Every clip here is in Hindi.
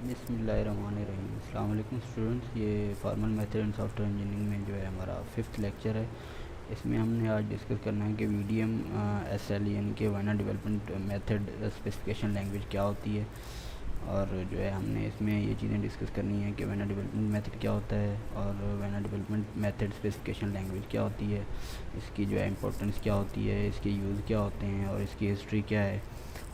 बिस्मिल्लाहिर्रहमानिर्रहीम। अस्सलाम वालेकुम स्टूडेंट्स, ये formal method in software engineering में जो है हमारा 5th लेक्चर है। इसमें हमने आज डिस्कस करना है कि वीडीएम एसएल यानी कि Vienna development method specification language क्या होती है, और जो है हमने इसमें ये चीज़ें डिस्कस करनी है कि वाइनर डेवलपमेंट मेथड क्या होता है और वाइनर डेवलपमेंट मेथड स्पेसिफिकेशन लैंग्वेज क्या होती है, इसकी जो है इंपॉर्टेंस क्या होती है, इसके यूज़ क्या होते हैं और इसकी हिस्ट्री क्या है।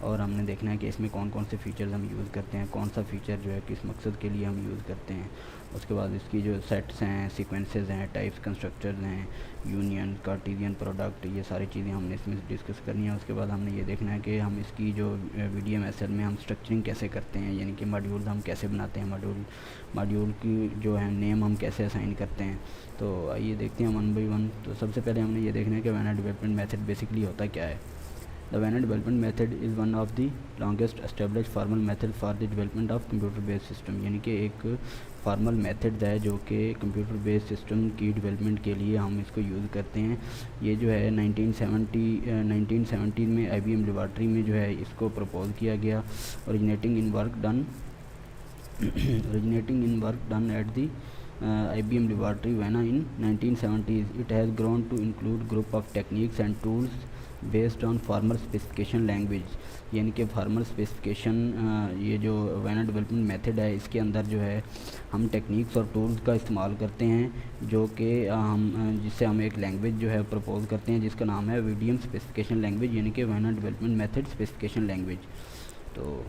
और हमने देखना है कि इसमें कौन कौन से फ़ीचर्स हम यूज़ करते हैं, कौन सा फ़ीचर जो है किस मकसद के लिए हम यूज़ करते हैं। उसके बाद इसकी जो सेट्स हैं, सीक्वेंसेस हैं, टाइप्स, कंस्ट्रक्टर्स हैं, यूनियन, कार्टेशियन प्रोडक्ट, ये सारी चीज़ें हमने इसमें डिस्कस करनी है। उसके बाद हमने ये देखना है कि हम इसकी जो VDMSL में हम स्ट्रक्चरिंग कैसे करते हैं, यानी कि मॉड्यूल हम कैसे बनाते हैं, मॉड्यूल की जो है नेम हम कैसे असाइन करते हैं। तो आइए देखते हैं वन बाई वन। तो सबसे पहले हमने ये देखना है कि वाइनर डेवलपमेंट मेथड बेसिकली होता क्या है। The Vanna development method is one of the longest established formal method for the development of computer based system, यानी कि एक फॉर्मल मेथड है जो कि कंप्यूटर बेस्ड सिस्टम की डेवलपमेंट के लिए हम इसको यूज़ करते हैं। ये जो है 1970 में IBM लेबॉर्ट्री में जो है इसको प्रपोज किया गया। Originating in work done at the IBM laboratory Vanna in 1970s. It has grown to include group of techniques and tools based on formal specification language, यानी कि फार्मल स्पेसिफिकेशन ये जो वाइनर डेवलपमेंट मेथड है इसके अंदर जो है हम टेक्निक्स और टूल्स का इस्तेमाल करते हैं जो कि हम जिससे हम एक लैंग्वेज जो है प्रपोज करते हैं जिसका नाम है VDM स्पेसिफिकेशन लैंग्वेज, यानी कि Vienna development method specification language. तो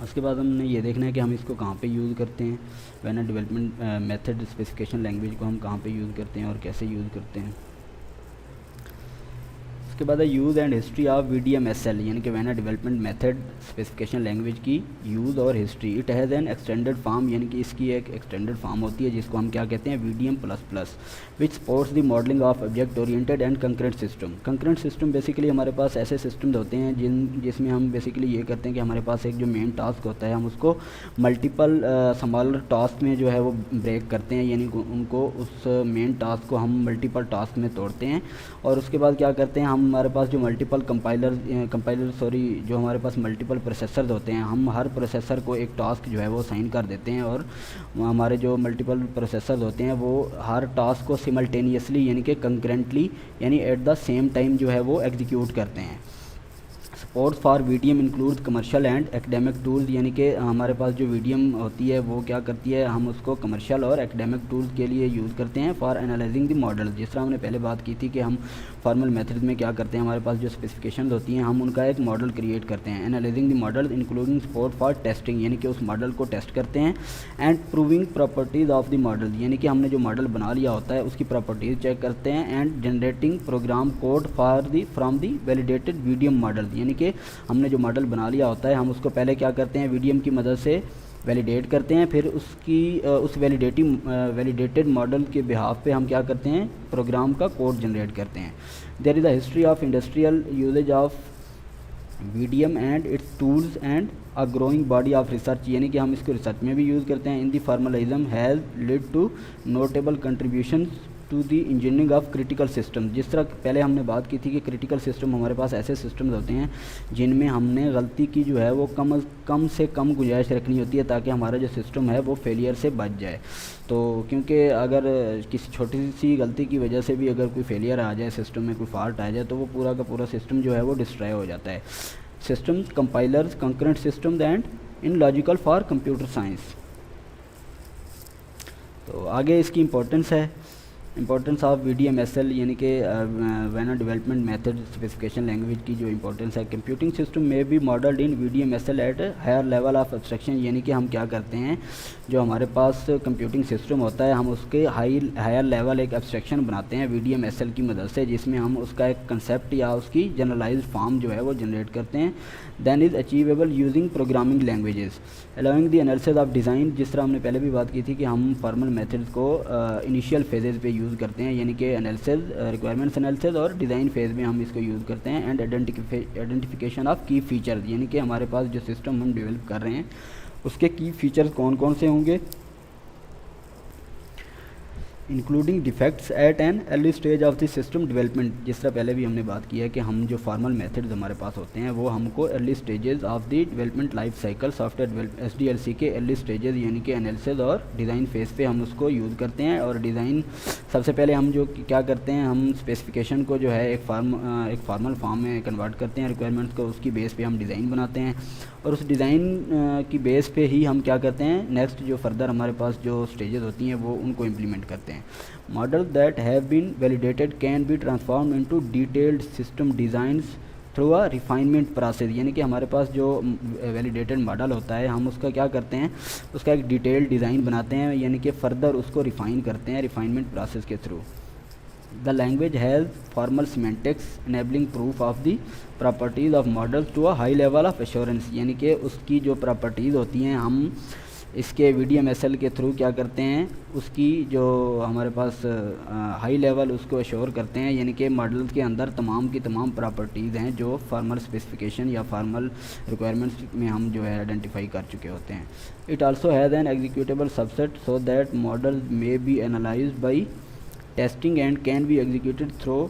उसके बाद हमने ये देखना है कि हम इसको कहाँ पे यूज़ करते हैं, वाइनर डेवलपमेंट मेथड स्पेसिफिकेशन लैंग्वेज को हम कहाँ पे यूज़ करते हैं और कैसे यूज़ करते हैं। उसके बाद है use and history of VDMSL, यानी कि Vienna development method specification language की यूज़ और history. It has an extended form, यानी कि इसकी एक एक्सटेंडेड फॉर्म होती है जिसको हम क्या कहते हैं VDM++, which supports the modelling of object oriented and concurrent system. Concurrent system basically हमारे पास ऐसे सिस्टम होते हैं जिसमें हम बेसिकली ये करते हैं कि हमारे पास एक जो मेन टास्क होता है हम उसको मल्टीपल स्मॉलर टास्क में जो है वो ब्रेक करते हैं, यानी उनको उस मेन टास्क को हम मल्टीपल टास्क में तोड़ते हैं। और उसके बाद क्या करते हैं, हम हमारे पास जो मल्टीपल जो हमारे पास मल्टीपल प्रोसेसर्स होते हैं, हम हर प्रोसेसर को एक टास्क जो है वो साइन कर देते हैं और हमारे जो मल्टीपल प्रोसेसर्स होते हैं वो हर टास्क को सिमल्टेनियसली यानी कि कंकरेंटली यानी एट द सेम टाइम जो है वो एग्जीक्यूट करते हैं। Support for VDM include commercial and academic tools, यानी कि हमारे पास जो VDM होती है वो क्या करती है, हम उसको कमर्शियल और एकेडमिक टूल्स के लिए यूज़ करते हैं फॉर एनालाइजिंग द मॉडल। जिस तरह हमने पहले बात की थी कि हम फॉर्मल मेथड में क्या करते हैं, हमारे पास जो स्पेसिफिकेशन होती हैं हम उनका एक मॉडल क्रिएट करते हैं। Analysing the model including support for testing, यानी कि उस मॉडल को टेस्ट करते हैं। And proving properties of the model, यानी कि हमने जो मॉडल बना लिया होता है उसकी प्रॉपर्टीज़ चेक करते हैं। And generating program code from the validated VDM model, यानी कि हमने जो मॉडल बना लिया होता है हम उसको पहले क्या करते हैं VDM की मदद से वैलिडेट करते हैं, फिर उस वैलिडेटेड मॉडल के बिहाफ पे हम क्या करते हैं प्रोग्राम का कोड जनरेट करते हैं। There is a history of industrial usage of VDM and its tools and a growing body of research, यानी कि हम इसको रिसर्च में भी यूज़ करते हैं। In the formalism has lead to notable contributions to the engineering of critical system. जिस तरह पहले हमने बात की थी कि क्रिटिकल सिस्टम हमारे पास ऐसे सिस्टम्स होते हैं जिनमें हमने गलती की जो है वो कम से कम गुंजाइश रखनी होती है ताकि हमारा जो सिस्टम है वो फेलियर से बच जाए। तो क्योंकि अगर किसी छोटी सी गलती की वजह से भी अगर कोई फेलियर आ जाए, सिस्टम में कोई फॉल्ट आ जाए, तो वो पूरा का पूरा सिस्टम जो है वो डिस्ट्रॉय हो जाता है। System compilers concurrent system and in logical for computer science. तो आगे इसकी इंपॉर्टेंस है, इंपॉर्टेंस ऑफ VDMSL, यानी कि Vienna development method specification language की जो इंपॉर्टेंस है। कंप्यूटिंग सिस्टम में भी modelled in VDMSL at higher level of abstraction, यानी कि हम क्या करते हैं जो हमारे पास कंप्यूटिंग सिस्टम होता है हम उसके हायर लेवल एक एब्स्ट्रक्शन बनाते हैं VDMSL की मदद से, जिसमें हम उसका एक कंसेप्ट या उसकी जनरलाइज्ड फॉर्म जो है वो जनरेट करते हैं। Then is achievable using programming languages allowing the analysis of design. जिस तरह हमने पहले भी बात की थी कि हम फॉर्मल मेथड्स को इनिशियल फेजेज़ पे यूज़ करते हैं, यानी कि एनालिसिस, रिक्वायरमेंट्स एनालिसिस और डिज़ाइन फेज़ में हम इसको यूज़ करते हैं। एंड आइडेंटिफिकेशन ऑफ की फीचर्स, यानी कि हमारे पास जो सिस्टम हम डेवलप कर रहे हैं उसके की फीचर्स कौन कौन से होंगे। Including defects at an early stage of the system development. जिस तरह पहले भी हमने बात की है कि हम जो फॉर्मल मेथड्स हमारे पास होते हैं वो हमको early stages of the development life cycle software SDLC के अर्ली स्टेजेस यानी कि एनालिसिस और डिज़ाइन फेज़ पे हम उसको यूज़ करते हैं। और डिज़ाइन सबसे पहले हम जो क्या करते हैं, हम स्पेसिफिकेशन को जो है एक फार्मल फॉर्म में कन्वर्ट करते हैं रिक्वायरमेंट्स को, उसकी बेस पे हम डिज़ाइन बनाते हैं और उस डिज़ाइन की बेस पे ही हम क्या करते हैं, नेक्स्ट जो फर्दर हमारे पास जो स्टेजेस होती हैं वो उनको इम्प्लीमेंट करते हैं। Model that have been validated can be transform into detailed system designs through a refinement process. यानी कि हमारे पास जो वैलिडेटेड मॉडल होता है हम उसका क्या करते हैं, उसका एक डिटेल्ड डिज़ाइन बनाते हैं, यानी कि फ़र्दर उसको रिफ़ाइन करते हैं रिफाइनमेंट प्रोसेस के through. The language has formal semantics enabling proof of the properties of models to a high level of assurance। यानी कि उसकी जो प्रॉपर्टीज़ होती हैं हम इसके VDMSL के थ्रू क्या करते हैं, उसकी जो हमारे पास हाई लेवल उसको अश्योर करते हैं, यानी कि मॉडल्स के अंदर तमाम की तमाम प्रॉपर्टीज़ हैं जो फार्मल स्पेसिफिकेशन या फार्मल रिक्वायरमेंट्स में हम जो है आइडेंटिफाई कर चुके होते हैं। It also has an executable subset so that model may be analysed by testing and can be executed through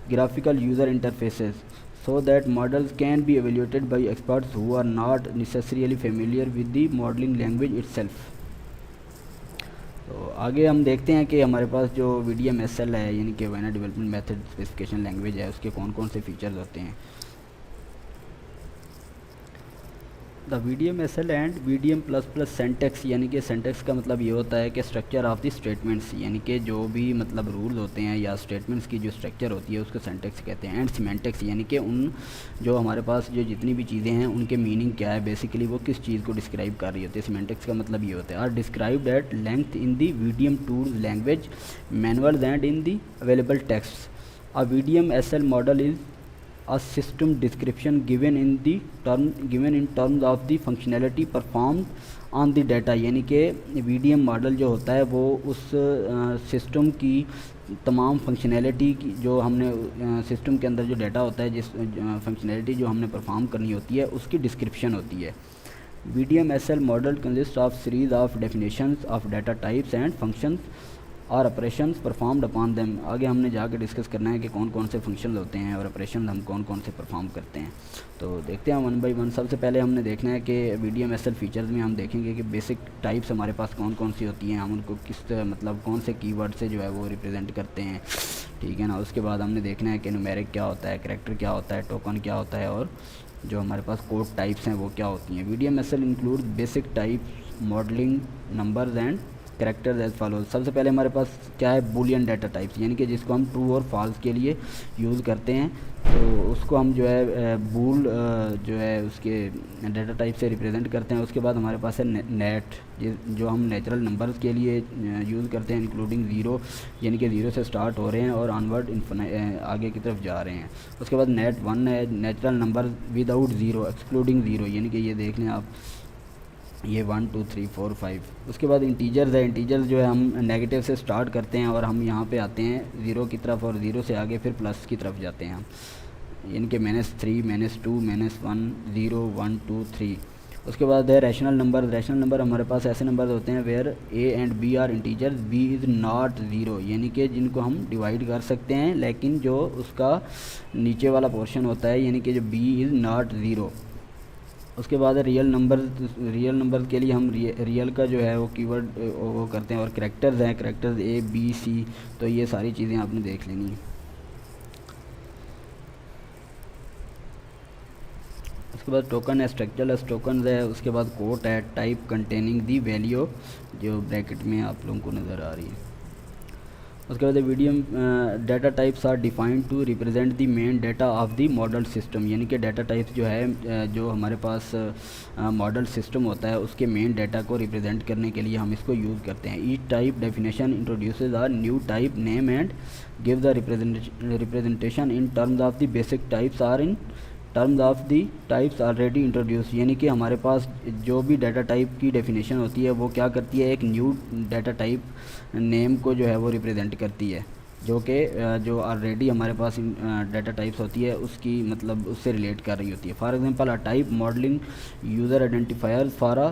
graphical user interfaces so that models can be evaluated by experts who are not necessarily familiar with the modeling language itself। तो आगे हम देखते हैं कि हमारे पास जो VDMSL है यानी कि vena development method specification language है उसके कौन कौन से फीचर्स होते हैं। द VDMSL एंड VDM++ सेंटेक्स, यानी कि सेंटेक्स का मतलब ये होता है कि स्ट्रक्चर ऑफ द स्टेटमेंट्स, यानी कि जो भी मतलब रूल होते हैं या स्टेटमेंट्स की जो स्ट्रक्चर होती है उसको सेंटेक्स कहते हैं। एंड सीमेंटिक्स, यानी कि उन जो हमारे पास जो जितनी भी चीज़ें हैं उनके मीनिंग क्या है, बेसिकली वो किस चीज़ को डिस्क्राइब कर रही होती है। सीमेंटिक्स का मतलब ये होता है are described at length in the VDM tools language manuals and in the available text. A VDMSL model is a system description given in terms of the functionality performed on the data। यानी कि VDM मॉडल जो होता है वो उस सिस्टम की तमाम फंक्शनैलिटी की जो हमने सिस्टम के अंदर जो डाटा होता है जिस फंक्शनैलिटी जो हमने परफॉर्म करनी होती है उसकी डिस्क्रिप्शन होती है। VDMSL model consist of series of definitions of data types and functions और ऑपरेशंस परफॉर्म्ड अपॉन देम। आगे हमने जाकर डिस्कस करना है कि कौन कौन से फंक्शन होते हैं और ऑपरेशन हम कौन कौन से परफॉर्म करते हैं। तो देखते हैं वन बाय वन। सबसे पहले हमने देखना है कि VDMSL फीचर्स में हम देखेंगे कि बेसिक टाइप्स हमारे पास कौन कौन सी होती हैं, हम उनको किस मतलब कौन से कीवर्ड से जो है वो रिप्रेजेंट करते हैं, ठीक है ना। उसके बाद हमने देखना है कि न्यूमेरिक क्या होता है, कैरेक्टर क्या होता है, टोकन क्या होता है और जो हमारे पास कोड टाइप्स हैं वो क्या होती हैं। VDMSL include basic type modelling numbers and characters as follows. सबसे पहले हमारे पास क्या है, बूलियन डाटा टाइप्स, यानी कि जिसको हम ट्रू और फॉल्स के लिए यूज़ करते हैं। तो उसको हम जो है बूल जो है उसके डाटा टाइप से रिप्रेजेंट करते हैं। उसके बाद हमारे पास है नेट, जो हम नेचुरल नंबर्स के लिए यूज़ करते हैं, इंक्लूडिंग ज़ीरो, यानी कि ज़ीरो से स्टार्ट हो रहे हैं और ऑनवर्ड आगे की तरफ जा रहे हैं। उसके बाद नेट वन है, natural number without zero excluding zero, यानी कि ये देख लें आप, ये 1 2 3 4 5। उसके बाद इंटीजर्स है, इंटीजर्स जो है हम नेगेटिव से स्टार्ट करते हैं और हम यहाँ पे आते हैं ज़ीरो की तरफ और ज़ीरो से आगे फिर प्लस की तरफ जाते हैं हम, यानी कि -3 -2 -1 0 1 2 3। उसके बाद है रैशनल नंबर। रैशनल नंबर हमारे पास ऐसे नंबर होते हैं where A and B are integers, B is not zero, यानी कि जिनको हम डिवाइड कर सकते हैं लेकिन जो उसका नीचे वाला पोर्शन होता है यानी कि जो B इज़ नॉट ज़ीरो। उसके बाद है रियल नंबर। रियल नंबर के लिए हम रियल का जो है वो कीवर्ड वो करते हैं। और कैरेक्टर्स हैं, कैरेक्टर्स A B C, तो ये सारी चीज़ें आपने देख लेनी है। उसके बाद टोकन है, स्ट्रक्चरलेस टोकन है। उसके बाद कोट है, टाइप कंटेनिंग दी वैल्यू, जो ब्रैकेट में आप लोगों को नज़र आ रही है। उसके बाद VDM data types are defined to represent the main data of the model system, यानी कि डाटा टाइप्स जो है जो हमारे पास मॉडल सिस्टम होता है उसके मेन डाटा को रिप्रेजेंट करने के लिए हम इसको यूज़ करते हैं। Each type definition introduces are new type name and give the representation in terms of the basic types are in terms of the types already introduce, यानी कि हमारे पास जो भी डाटा टाइप की डेफिनेशन होती है वो क्या करती है, एक न्यू डाटा टाइप नेम को जो है वो रिप्रेजेंट करती है, जो कि जो ऑलरेडी हमारे पास डाटा टाइप्स होती है उसकी मतलब उससे रिलेट कर रही होती है। For example a type modelling user identifier for a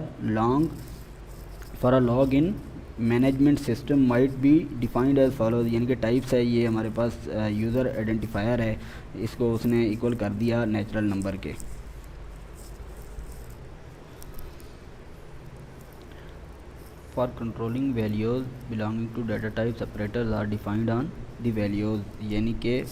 log in management system might be defined as follows, यानी कि टाइप्स है ये हमारे पास यूज़र आइडेंटिफायर है, इसको उसने इक्वल कर दिया नेचुरल नंबर के। For controlling values belonging to data types operators are defined on the values, यानी कि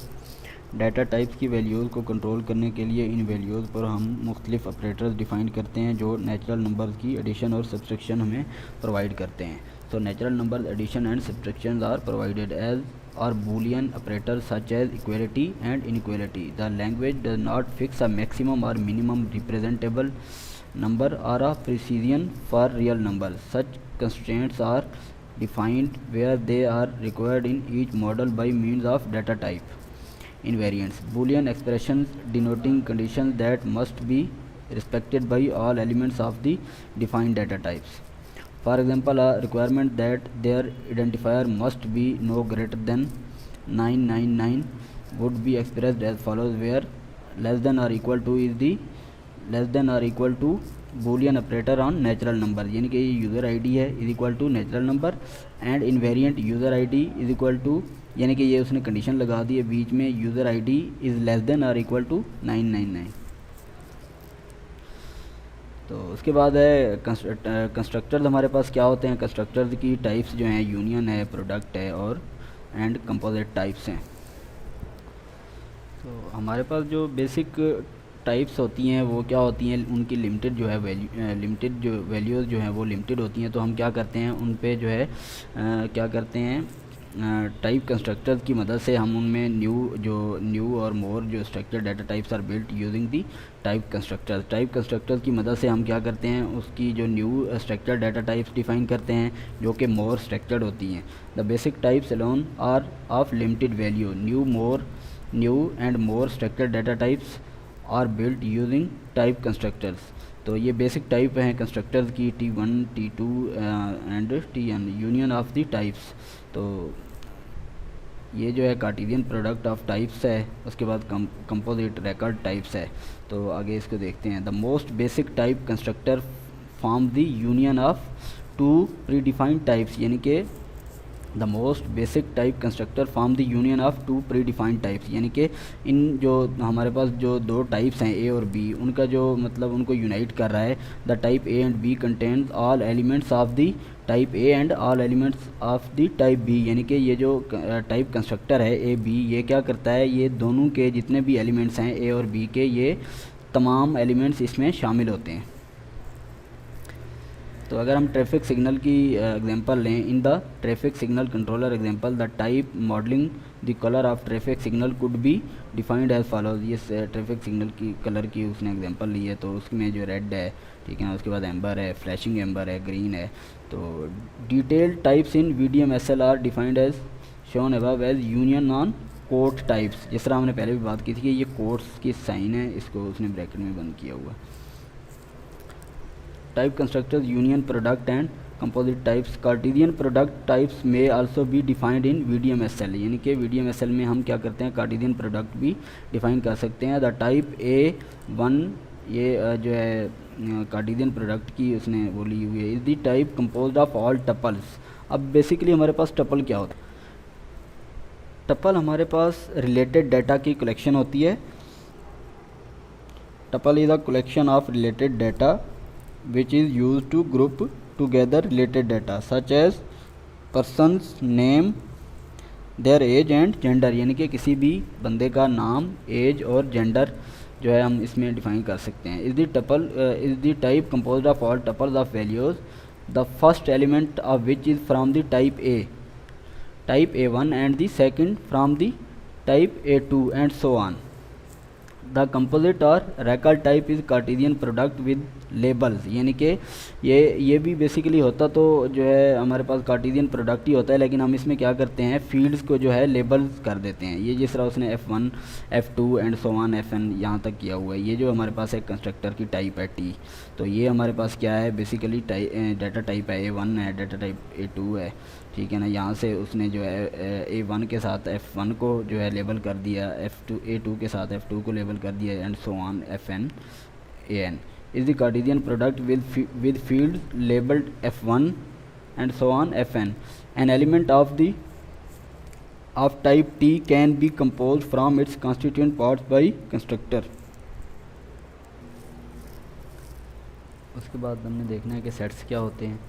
डाटा टाइप्स की वैल्यूज़ को कंट्रोल करने के लिए इन वैल्यूज़ पर हम मुख्तलिफ ऑपरेटर्स डिफ़ाइन करते हैं जो नेचुरल नंबर्स की एडिशन और सब्सट्रैक्शन हमें प्रोवाइड करते हैं। So natural numbers addition and subtraction are provided as और boolean operators such as equality and inequality. The language does not fix a maximum or minimum representable number or a precision for real numbers. Such constraints are defined where they are required in each model by means of data type invariants, boolean expressions denoting conditions that must be respected by all elements of the defined data types. For example, a requirement that their identifier must be no greater than 999 would be expressed as follows, where less than or equal to is the less than or equal to boolean operator on natural number, यानी कि यूज़र आईडी है is equal to natural number, and invariant user ID is equal to, यानी कि ये उसने कंडीशन लगा दी है बीच में, user ID is less than और इक्वल टू 999। तो उसके बाद है कंस्ट्रक्टर्स हमारे पास क्या होते हैं। कंस्ट्रक्टर्स की टाइप्स जो हैं यूनियन है, प्रोडक्ट है और एंड कंपोजिट टाइप्स हैं। तो हमारे पास जो बेसिक टाइप्स होती हैं वो क्या होती हैं, उनकी लिमिटेड जो है लिमिटेड जो वैल्यूज़ जो हैं वो लिमिटेड होती हैं। तो हम क्या करते हैं उन पे जो है क्या करते हैं टाइप कंस्ट्रक्टर्स की मदद से हम उनमें न्यू और मोर जो structure data types are built using the type constructors की मदद से हम क्या करते हैं उसकी जो new structure data types define करते हैं जो कि मोर स्ट्रक्चर्ड होती हैं। The basic types alone are of limited value, new and more structure data types are built using type constructors. तो ये बेसिक टाइप हैं कंस्ट्रक्टर्स की, T1 T2 and Tn, union of the types. तो ये जो है कार्टेशियन प्रोडक्ट ऑफ टाइप्स है। उसके बाद कंपोजिट रिकॉर्ड टाइप्स है। तो आगे इसको देखते हैं। The most basic type constructor form the union of two predefined types, यानी कि the most basic type constructor form the union of two predefined types, यानी कि इन जो हमारे पास जो दो टाइप्स हैं ए और बी, उनका जो मतलब उनको यूनाइट कर रहा है। The type A and B contains all elements of the type A and all elements of the type B, यानी कि ये जो टाइप कंस्ट्रक्टर है ए बी, ये क्या करता है, ये दोनों के जितने भी एलिमेंट्स हैं ए और बी के, ये तमाम एलिमेंट्स इसमें शामिल होते हैं। तो अगर हम ट्रैफिक सिग्नल की एग्जांपल लें, in the traffic signal controller example the type modelling the colour of traffic signal could be defined as follows. ये ट्रैफिक सिग्नल की कलर की उसने एग्जांपल ली है, तो उसमें जो रेड है, ठीक है, उसके बाद एम्बर है, फ्लैशिंग एम्बर है, ग्रीन है। तो detailed types in VDMSL are defined as shown above as union on quote types. जिस तरह हमने पहले भी बात की थी कि ये कोट्स की साइन है, इसको उसने ब्रैकेट में बंद किया हुआ। Type constructors union product and composite types. Cartesian product types में also be defined in VDMSL, यानी कि VDMSL में हम क्या करते हैं कार्टेशियन प्रोडक्ट भी डिफाइन कर सकते हैं। द टाइप A1, ये जो है कार्टेशियन प्रोडक्ट की उसने वो ली हुई है। Is the type composed of all tuples. अब बेसिकली हमारे पास टपल क्या होता है, टपल हमारे पास रिलेटेड डाटा की कलेक्शन होती है। Tuple is a collection of related data which is used to group together related data such as person's name, their age and gender, यानी कि किसी भी बंदे का नाम, एज और जेंडर जो है हम इसमें डिफाइन कर सकते हैं। Is the type composed of all tuples of values, the first element of which is from the type A1 and the second from the type A2 and so on. The composite or record type is Cartesian product with labels, यानी कि ये भी बेसिकली होता तो जो है हमारे पास कार्टेशियन प्रोडक्ट ही होता है, लेकिन हम इसमें क्या करते हैं फील्ड्स को जो है लेबल्स कर देते हैं। ये जिस तरह उसने F1 F2 and so on FN यहाँ तक किया हुआ है। ये जो हमारे पास एक कंस्ट्रक्टर की टाइप है T, तो ये हमारे पास क्या है बेसिकली डाटा टाइप है A1 है, डाटा टाइप A2 है, ठीक है ना। यहाँ से उसने जो है A1 के साथ F1 को जो है लेबल कर दिया, A2 के साथ F2 को लेबल कर दिया and so on FN AN। Is the Cartesian product with field labelled F1 and so on Fn. An element of type T can be composed from its constituent parts by constructor. उसके बाद हमने देखना है कि सेट्स क्या होते हैं.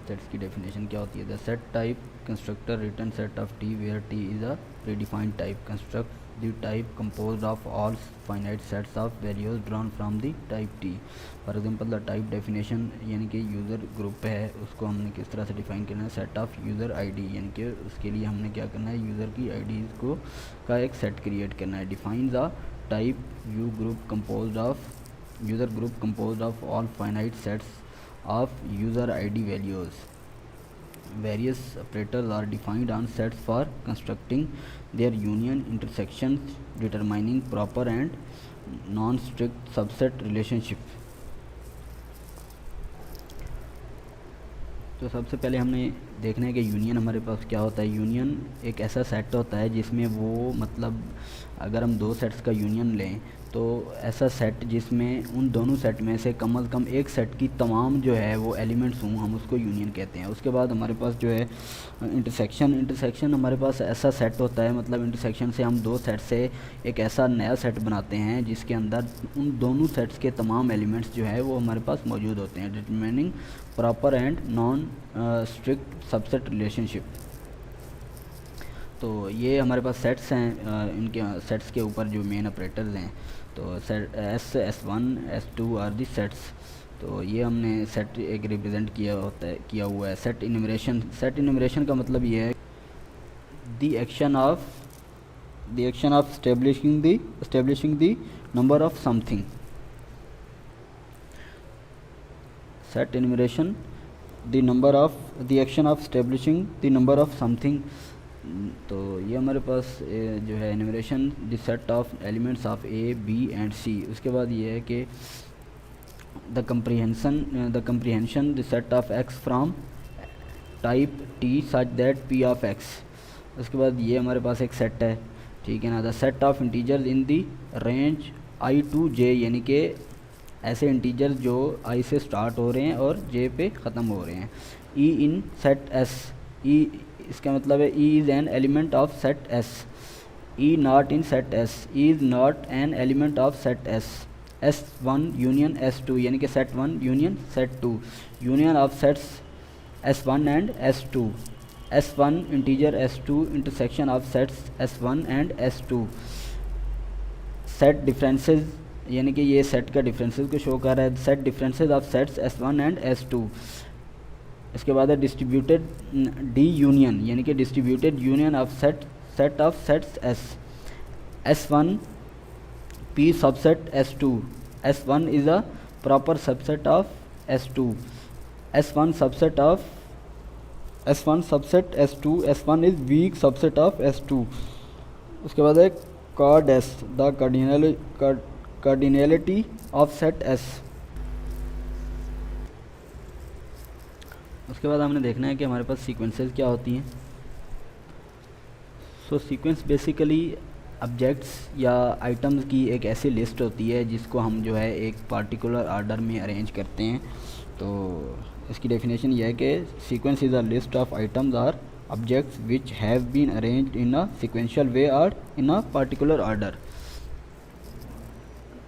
सेट्स की डेफिनेशन क्या होती है. The set type constructor return set of T where T is a predefined type construct the type composed of all finite sets of values drawn from the type T. For example the type definition यानी कि यूज़र ग्रुप है, उसको हमने किस तरह से डिफाइन करना है. सेट ऑफ यूज़र आईडी यानी कि उसके लिए हमने क्या करना है, यूज़र की आईडीज़ को का एक सेट क्रिएट करना है. Define the type user group composed of all finite sets of user ID values. Various operators are defined on sets for constructing their union intersections, determining proper and non-strict subset relationship. तो सबसे पहले हमने देखना है कि यूनियन हमारे पास क्या होता है. यूनियन एक ऐसा सेट होता है जिसमें वो मतलब अगर हम दो सेट्स का यूनियन लें तो ऐसा सेट जिसमें उन दोनों सेट में से कम से कम एक सेट की तमाम जो है वो एलिमेंट्स हों, हम उसको यूनियन कहते हैं. उसके बाद हमारे पास जो है इंटरसेक्शन हमारे पास ऐसा सेट होता है, मतलब इंटरसेक्शन से हम दो सेट से एक ऐसा नया सेट बनाते हैं जिसके अंदर उन दोनों सेट्स के तमाम एलिमेंट्स जो है वो हमारे पास मौजूद होते हैं. Determining proper and non strict subset relationship. तो ये हमारे पास सेट्स हैं. इनके सेट्स के ऊपर जो मेन ऑपरेटर्स हैं तो set S1 S2 are the sets. तो ये हमने सेट एक रिप्रेजेंट किया हुआ है. सेट इन्यूमरेशन का मतलब ये है the action of establishing the number of something. Set enumeration the action of establishing the number of something. तो ये हमारे पास जो है enumeration the set of elements of A B and C. उसके बाद ये है कि the comprehension the set of X from type T such that P of X. उसके बाद ये हमारे पास एक सेट है, ठीक है ना. The set of integer in the range I to J यानी कि ऐसे इंटीजर जो आई से स्टार्ट हो रहे हैं और जे पे ख़त्म हो रहे हैं. ई इन सेट एस. ई इसका मतलब है E is an element of set S. E not in set S. E is not an element of set S. S1 union S2 यानी कि set 1 union set 2. Union of sets S1 and S2. S1 integer S2 intersection of sets S1 and S2. Set differences यानी कि ये सेट का डिफरेंसेस को शो कर रहा है. Set differences of sets S1 and S2. इसके बाद है डिस्ट्रीब्यूटेड डी यूनियन यानी कि distributed union of set of sets S. S1 P subset S2. S1 is a proper subset of S2. S1 subset S2. S1 is week subset of S2. उसके बाद है card S, the cardinality of set S. उसके बाद हमने देखना है कि हमारे पास सीक्वेंसेस क्या होती हैं. सो सीक्वेंस बेसिकली ऑब्जेक्ट्स या आइटम्स की एक ऐसी लिस्ट होती है जिसको हम जो है एक पार्टिकुलर ऑर्डर में अरेंज करते हैं. तो इसकी डेफिनेशन यह है कि sequence is a list of items or objects which have been arranged in a sequential way और in a particular order.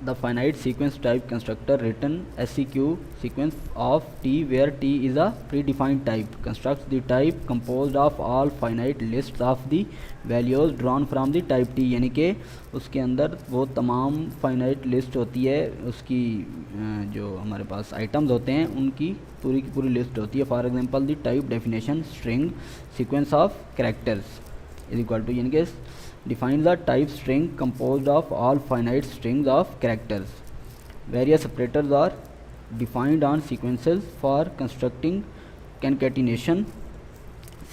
The finite sequence type constructor written SEQ sequence of T where T is a predefined type constructs the type composed of all finite lists of the values drawn from the type T. यानी कि उसके अंदर वो तमाम finite list होती है, उसकी जो हमारे पास items होते हैं उनकी पूरी की पूरी list होती है. For example the type definition string sequence of characters is equal to यानी कि defines a type string composed of all finite strings of characters. Various operators are defined on sequences for constructing concatenation,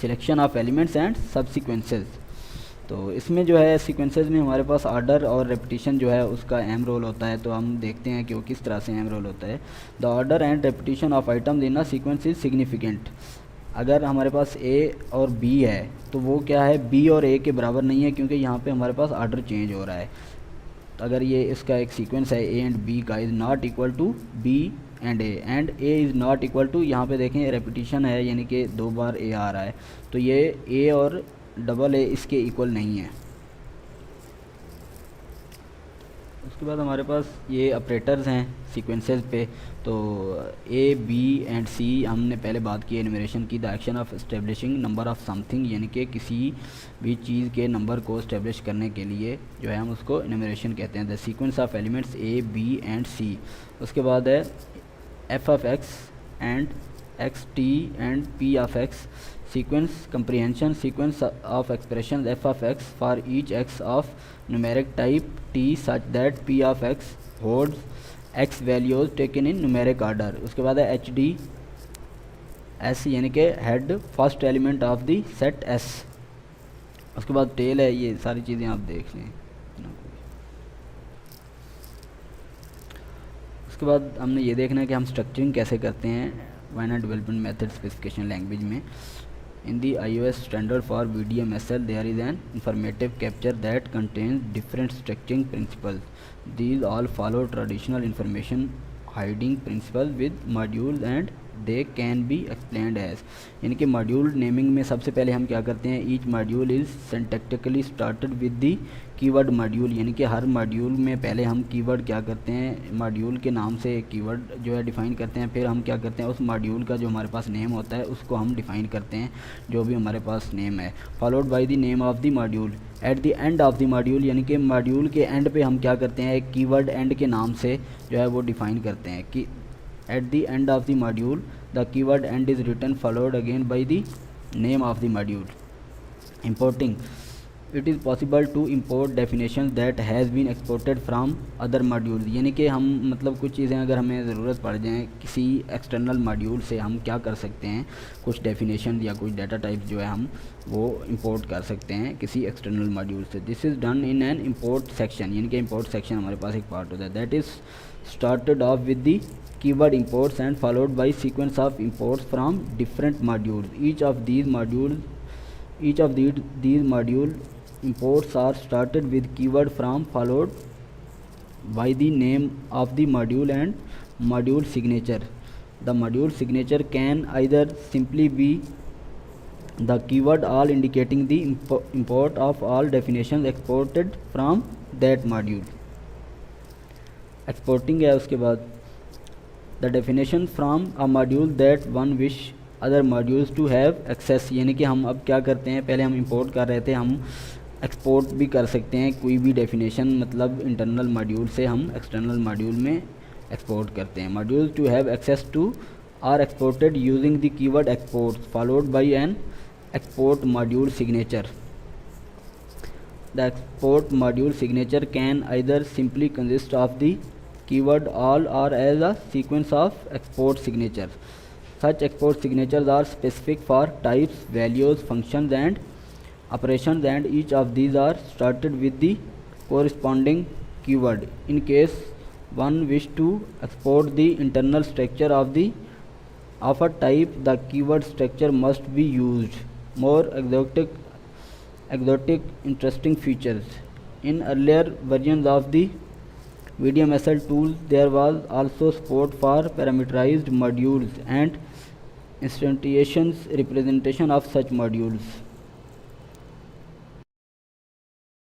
selection of elements and subsequences. तो इसमें जो है सीक्वेंसेस में हमारे पास ऑर्डर और रेपिटेशन जो है उसका अहम रोल होता है. तो हम देखते हैं कि वो किस तरह से अहम रोल होता है. The order and repetition of items in a sequence is significant. अगर हमारे पास A और B है तो वो क्या है B और A के बराबर नहीं है क्योंकि यहाँ पे हमारे पास ऑर्डर चेंज हो रहा है. तो अगर ये इसका एक सीक्वेंस है ए एंड बी का is not equal to B and A is not equal to, यहाँ पे देखें रेपिटिशन है यानी कि 2 बार ए आ रहा है, तो ये ए और डबल ए इसके इक्वल नहीं है। उसके बाद हमारे पास ये ऑपरेटर्स हैं सीक्वेंसेस पे, तो ए बी एंड सी हमने पहले बात की एनुमरेशन की, the action of establishing number of something, यानी कि किसी भी चीज़ के नंबर को एस्टेब्लिश करने के लिए जो है हम उसको एनुमरेशन कहते हैं। The sequence of elements A B and C. उसके बाद है F of X and X T and P of X. sequence comprehension, sequence of expressions f of x for each x of numeric type t such that p of x holds x values taken in numeric order। उसके बाद है एच डी एस यानी कि head first element of the set S. उसके बाद टेल है, ये सारी चीज़ें आप देख लें। उसके बाद हमने ये देखना है कि हम स्ट्रक्चरिंग कैसे करते हैं वायनर डेवलपमेंट मेथड स्पेसिफिकेशन लैंग्वेज में। In the iOS standard for VDMSL, there is an informative capture that contains different structuring principles. These all follow traditional information hiding principles with modules and they can be explained as, यानी कि मॉड्यूल नेमिंग में सबसे पहले हम क्या करते हैं, each module is syntactically started with the keyword module, यानी कि हर मॉड्यूल में पहले हम कीवर्ड क्या करते हैं, मॉड्यूल के नाम से कीवर्ड जो है डिफ़ाइन करते हैं, फिर हम क्या करते हैं उस मॉड्यूल का जो हमारे पास नेम होता है उसको हम डिफ़ाइन करते हैं जो भी हमारे पास नेम है, followed by the name of the module. At the end of the module, यानी कि मॉड्यूल के एंड पे हम क्या करते हैं, एक कीवर्ड एंड के नाम से जो है वो डिफ़ाइन करते हैं कि at the end of the module the keyword end is written followed again by the name of the module। Importing, it is possible to import definitions that has been exported from other modules, यानी कि हम मतलब कुछ चीज़ें अगर हमें ज़रूरत पड़ जाए किसी एक्सटर्नल मॉड्यूल से, हम क्या कर सकते हैं कुछ डेफिनेशन या कुछ डाटा टाइप जो है हम वो इंपोर्ट कर सकते हैं किसी एक्सटर्नल मॉड्यूल से। This is done in an import section, यानी कि इंपोर्ट सेक्शन हमारे पास एक पार्ट होता है that is started off with the keyword imports and followed by sequence of imports from different modules। each of these module imports are started with keyword from followed by the name of the module and module signature। the module signature can either simply be the keyword all indicating the import of all definitions exported from that module। Exporting है उसके बाद the definition from a module that one wish other modules to have access, यानी कि हम अब क्या करते हैं, पहले हम इंपोर्ट कर रहे थे, हम एक्सपोर्ट भी कर सकते हैं कोई भी डेफिनेशन, मतलब इंटरनल मॉड्यूल से हम एक्सटर्नल मॉड्यूल में एक्सपोर्ट करते हैं। Modules to have access to are exported using the keyword export followed by an export module signature. The export module signature can either simply consist of the keyword all or as a sequence of export signatures। Such export signatures are specific for types, values, functions and operations and each of these are started with the corresponding keyword। In case one wish to export the internal structure of a type, the keyword structure must be used। More exotic interesting features, in earlier versions of the VDMSL tools there was also support for parameterized modules and instantiations representation of such modules।